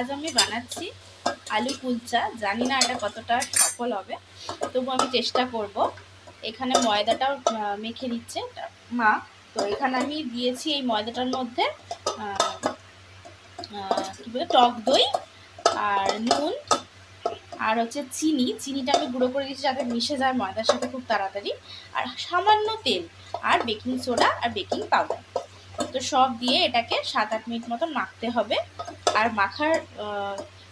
আজ আমি বানাচ্ছি আলু কুলচা। জানি না এটা কতটা সফল হবে, তবু আমি চেষ্টা করব। এখানে ময়দাটাও মেখে নিচ্ছে মা। তো এখানে আমি দিয়েছি এই ময়দাটার মধ্যে কী বলে টক দই আর নুন আর হচ্ছে চিনিটা আমি গুঁড়ো করে দিয়েছি যাতে মিশে যায় ময়দার সাথে খুব তাড়াতাড়ি, আর সামান্য তেল আর বেকিং সোডা আর বেকিং পাউডার। তো সব দিয়ে এটাকে 7-8 মিনিট মতন মাখতে হবে। আর মাখার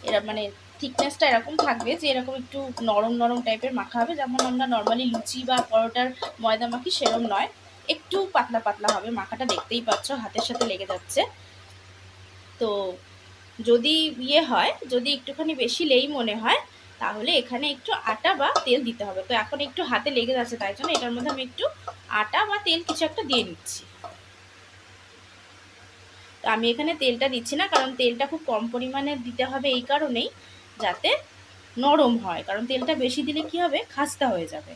এরা মানে থিকনেসটা এরকম থাকবে যে এরকম একটু নরম নরম টাইপের মাখা হবে, যেমন আমরা নর্মালি লুচি বা পরোটার ময়দা মাখি সেরকম নয়, একটু পাতলা পাতলা হবে মাখাটা। দেখতেই পাচ্ছ হাতের সাথে লেগে যাচ্ছে। তো যদি হয়, যদি একটুখানি বেশি লেই মনে হয়, তাহলে এখানে একটু আটা বা তেল দিতে হবে। তো এখন একটু হাতে লেগে যাচ্ছে, তাই জন্য এটার মধ্যে আমি একটু আটা বা তেল কিছু একটা দিয়ে নিচ্ছি। তো আমি এখানে তেলটা দিচ্ছি না, কারণ তেলটা খুব কম পরিমাণে দিতে হবে এই কারণেই যাতে নরম হয়, কারণ তেলটা বেশি দিলে কি হবে, খাস্তা হয়ে যাবে।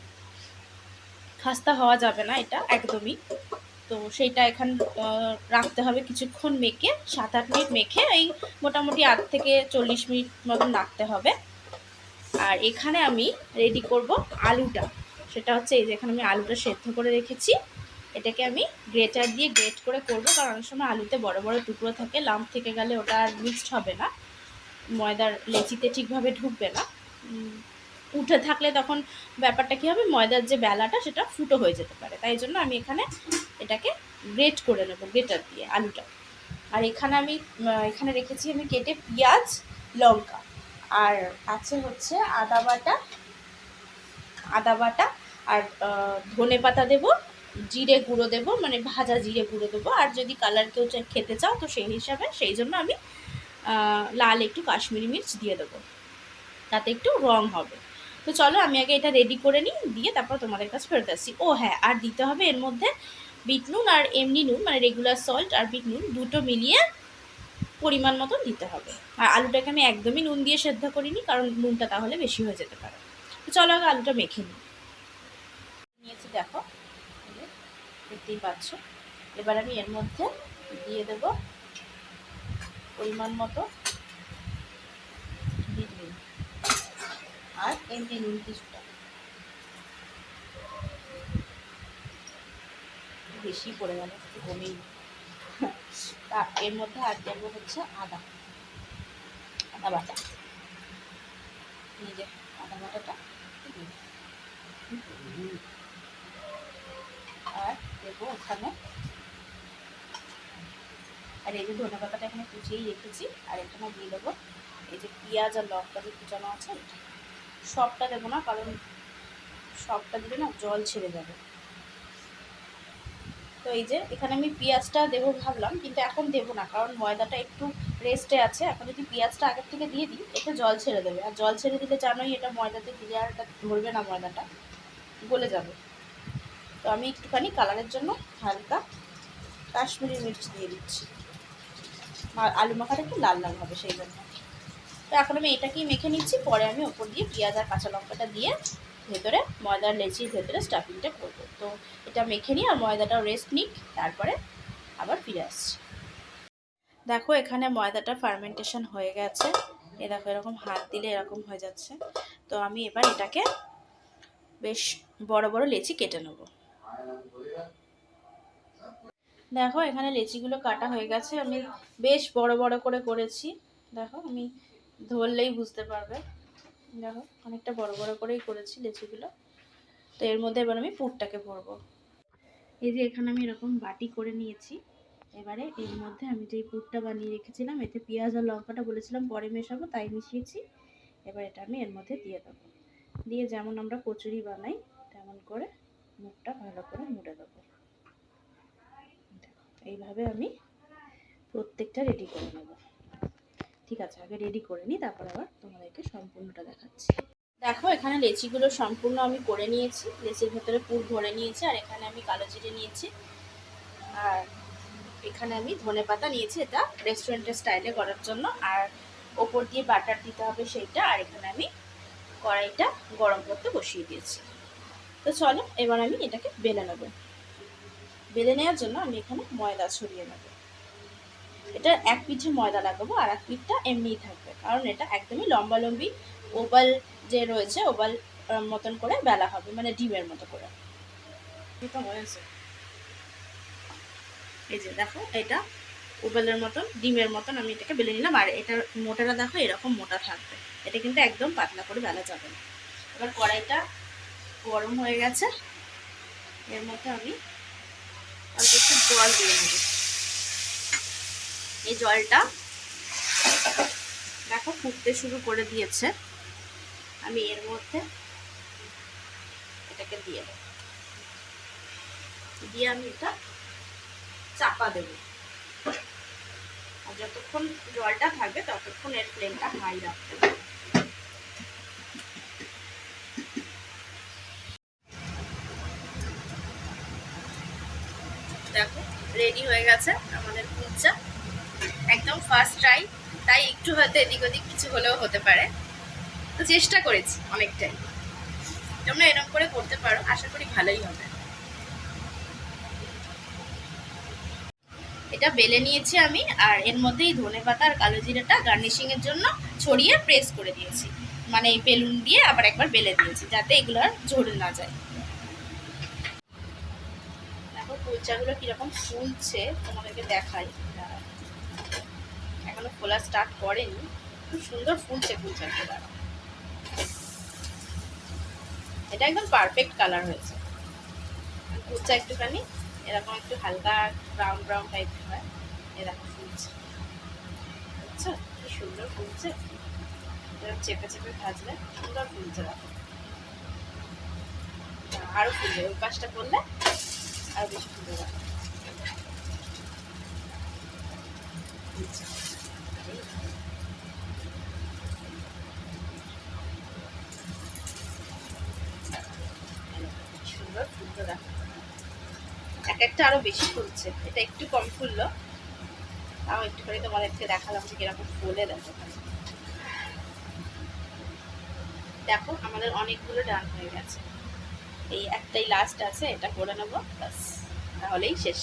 খাস্তা হওয়া যাবে না এটা একদমই। তো সেইটা এখানে রাখতে হবে কিছুক্ষণ মেখে, 7-8 মিনিট মেখে এই মোটামুটি 8 থেকে 40 মিনিট মতন রাখতে হবে। আর এখানে আমি রেডি করব আলুটা। সেটা হচ্ছে এই যে এখানে আমি আলুটা সেদ্ধ করে রেখেছি, এটাকে আমি গ্রেটার দিয়ে গ্রেট করে করব, কারণ অনেক সময় আলুতে বড় বড় টুকরো থাকে, লাম্প থেকে গেলে ওটা আর মিক্সড হবে না, ময়দার লেচিতে ঠিকভাবে ঢুকবে না। উঠে থাকলে তখন ব্যাপারটা কী হবে, ময়দার যে বেলাটা সেটা ফুটো হয়ে যেতে পারে। তাই জন্য আমি এখানে এটাকে গ্রেট করে নেব গ্রেটার দিয়ে আলুটা। আর এখানে আমি রেখেছি আমি কেটে পেঁয়াজ, লঙ্কা, আর আছে হচ্ছে আদা বাটা আর ধনে পাতা দেবো, জিরে গুঁড়ো দেবো, মানে ভাজা জিরে গুঁড়ো দেবো। আর যদি কালার কেউ খেতে চাও তো সেই হিসাবে, সেই জন্য আমি লাল একটু কাশ্মীরি মির্চ দিয়ে দেবো, তাতে একটু রং হবে। তো চলো আমি আগে এটা রেডি করে নিই, দিয়ে তারপর তোমাদের কাছে ফেরত আসছি। ও হ্যাঁ, আর দিতে হবে এর মধ্যে বিট নুন আর এমনি নুন, মানে রেগুলার সল্ট আর বিট নুন দুটো মিলিয়ে পরিমাণ মতন দিতে হবে। আর আলুটাকে আমি একদমই নুন দিয়ে সেদ্ধ করিনি, কারণ নুনটা তাহলে বেশি হয়ে যেতে পারে। তো চলো আগে আলুটা মেখে নিয়েছি, দেখো দেখতেই পাচ্ছ। এবার আমি এর মধ্যে দিয়ে দেব পরিমাণ মতো বিট নুন আর এমনি নুন কিছুটা, বেশি পড়ে গেল, একটু কমেই। তা এর মধ্যে আর দেবো হচ্ছে আদা বাটা, নিজে আদা বাটাটা, আর দেবো ওখানে, আর এই যে ধনে পাতাটা এখানে কুচিয়েই রেখেছি, আর এখানে দিয়ে দেবো এই যে পেঁয়াজ আর লঙ্কা যে কুচানো আছে, সবটা দেবো না, কারণ সবটা দিলে না জল ছেড়ে যাবে। তো এই যে এখানে আমি পেঁয়াজটা দেবো ভাবলাম, কিন্তু এখন দেবো না, কারণ ময়দাটা একটু রেস্টে আছে। এখন যদি পেঁয়াজটা আগের থেকে দিয়ে দিই, এতে জল ছেড়ে দেবে, আর জল ছেড়ে দিলে জানোই এটা ময়দাতে দিলে আর এটা ধরবে না, ময়দাটা গলে যাবে। তো আমি একটুখানি কালারের জন্য হালকা কাশ্মীরি মির্চ দিয়ে দিচ্ছি, আর আলু মাখাটা একটু লাল লাল হবে সেই জন্য। তো এখন আমি এটাকেই মেখে নিচ্ছি, পরে আমি ওপর দিয়ে পেঁয়াজ আর কাঁচা লঙ্কাটা দিয়ে ভেতরে ময়দার লেচির ভেতরে স্টাফিংটা করবো। তো এটা মেখে নিই আর ময়দাটাও রেস্ট নিক, তারপরে আবার ফিরে আসছি। দেখো এখানে ময়দাটা ফার্মেন্টেশন হয়ে গেছে, এ দেখো এরকম হাত দিলে এরকম হয়ে যাচ্ছে। তো আমি এবার এটাকে বেশ বড় বড় লেচি কেটে নেব। দেখো এখানে লেচিগুলো কাটা হয়ে গেছে, আমি বেশ বড় বড় করে করেছি। দেখো আমি ধরলেই বুঝতে পারবে, দেখো অনেকটা বড় বড় করেই করেছি লেচিগুলো। তো এর মধ্যে এবার আমি পুরটাকে ভরবো। এই যে এখানে আমি এরকম বাটি করে নিয়েছি, এবারে এর মধ্যে আমি যে পুরটা বানিয়ে রেখেছিলাম, এতে পেঁয়াজ আর লঙ্কাটা বলেছিলাম পরে মেশাবো, তাই মিশিয়েছি। এবার এটা আমি এর মধ্যে দিয়ে দেবো, দিয়ে যেমন আমরা কচুরি বানাই তেমন করে মুখটা ভালো করে মুড়ে দেবো। এইভাবে আমি প্রত্যেকটা রেডি করে নেব। ঠিক আছে, আগে রেডি করে নিই, তারপর আবার তোমাদেরকে সম্পূর্ণটা দেখাচ্ছি। দেখো এখানে লেচিগুলো সম্পূর্ণ আমি করে নিয়েছি, লেচির ভেতরে পুর ভরে নিয়েছি। আর এখানে আমি কালো জিরে নিয়েছি, আর এখানে আমি ধনে পাতা নিয়েছি, এটা রেস্টুরেন্টের স্টাইলে করার জন্য। আর ওপর দিয়ে বাটার দিতে হবে সেইটা। আর এখানে আমি কড়াইটা গরম করতে বসিয়ে দিয়েছি। তো চলো এবার আমি এটাকে বেলে নেব। বেলে নেওয়ার জন্য আমি এখানে ময়দা ছড়িয়ে নেব। এটা এক পিঠে ময়দা লাগাবো আর এক পিঠটা এমনিই থাকবে, কারণ এটা একদমই লম্বালম্বি ওভাল যে রয়েছে ওভাল মতন করে বেলা হবে, মানে ডিমের মতো করে। এটা হয়েছে, এই যে দেখো এটা ওভালের মতন ডিমের মতন আমি এটাকে বেলে নিলাম। আর এটার মোটাটা দেখো এরকম মোটা থাকবে, এটা কিন্তু একদম পাতলা করে বেলা যাবে না। এবার কড়াইটা গরম হয়ে গেছে, এর মধ্যে আমি অল্প একটু জল দিয়ে নেব। এই জলটা দেখো ফুটতে শুরু করে দিয়েছে, আমি এর মধ্যে এটাকে দিয়ে দেব, দিয়ে আমি এটা চাপা দেব। আর যতক্ষণ জলটা থাকবে ততক্ষণ এর ফ্লেমটা হাই রাখতে হবে। দেখো রেডি হয়ে গেছে আমাদের কুলচা, একদম ফার্স্ট ট্রাই, তাই একটু হয়তো এদিক ওদিক কিছু হলেও হতে পারে, তো চেষ্টা করেছি অনেকটাই। তোমরা এরকম করে করতে পারো, আশা করি ভালোই হবে। এটা বেলে নিয়েছি আমি, আর এর মধ্যেই ধনেপাতা আর কালো জিরাটা গার্নিশিং এর জন্য ছড়িয়ে প্রেস করে দিয়েছি, মানে এই বেলুন দিয়ে আবার একবার বেলে দিয়েছি যাতে এগুলো আর ঝরে না যায়। দেখো কুলচাগুলো কিরকম ফুলছে তোমাদেরকে দেখাই, এখনো ফোলা স্টার্ট করেনি, খুব সুন্দর ফুলছে কুলচাগুলো। এটা একদম পারফেক্ট কালার হয়েছে। কুলচা একটুখানি এরকম একটু হালকা ব্রাউন ব্রাউন টাইপের হয়, এরকম ফুলছে, বুঝছো কি সুন্দর ফুলছে। এরকম চেপে চেপে ভাজলে সুন্দর ফুলছে, দেখো আরো ফুলবে, ওই পাশটা করলে আরো বেশি ফুলবে। দেখো সুন্দর ফুলতে, দেখো এক একটা আরো বেশি ফুলছে, এটা একটু কম ফুললো, তাও একটুখানি তোমাদেরকে দেখালাম যে কিরকম ফুলে। দেখো দেখো আমাদের অনেকগুলো ডান হয়ে গেছে, এই একটাই লাস্ট আছে, এটা করে নেবো ব্যাস, তাহলেই শেষ।